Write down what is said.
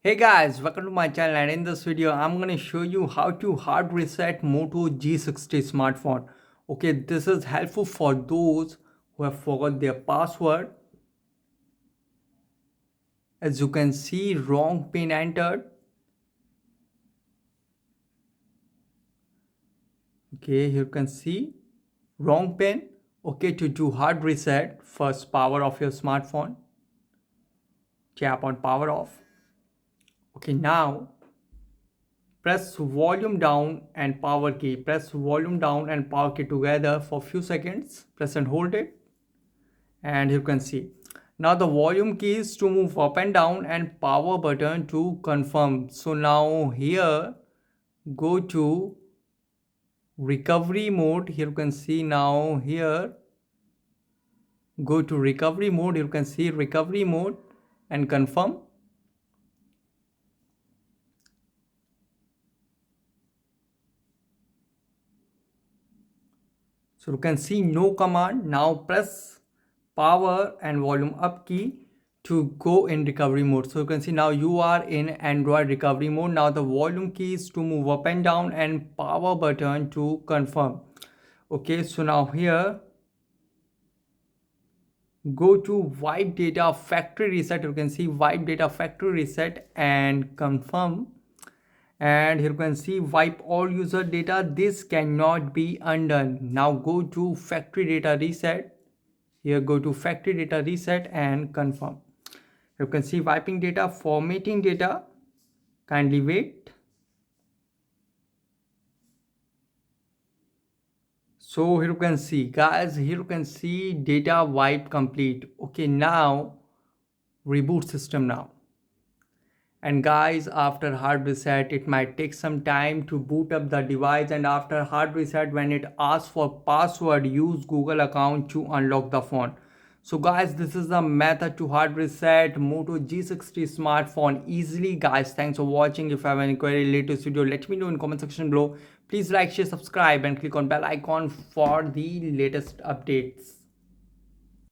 Hey guys, welcome to my channel, and in this video I'm going to show you how to hard reset Moto G60 smartphone. Okay, this is helpful for those who have forgot their password. As you can see, wrong pin entered. Okay, here you can see wrong pin. Okay, to do hard reset, first power off your smartphone. Tap on power off. Okay, now press volume down and power key. Press volume down and power key together for few seconds. Press and hold it. And you can see now the volume keys to move up and down and power button to confirm. So now here go to recovery mode. Here you can see now here go to recovery mode. You can see recovery mode and confirm. So you can see no command. Now press power and volume up key to go in recovery mode. So you can see now you are in Android recovery mode. Now the volume keys to move up and down and power button to confirm. Okay, so now here go to wipe data factory reset. You can see wipe data factory reset and confirm. And here you can see wipe all user data. This cannot be undone. Now go to factory data reset. Here go to factory data reset and confirm. You can see wiping data, formatting data. Kindly wait. So here you can see guys, here you can see data wipe complete. Okay, now reboot system now. And guys, after hard reset it might take some time to boot up the device, and after hard reset when it asks for password, use Google account to unlock the phone. So guys, this is the method to hard reset Moto G60 smartphone easily. Guys, thanks for watching. If you have any query related to this video, let me know in comment section below. Please like, share, subscribe and click on bell icon for the latest updates.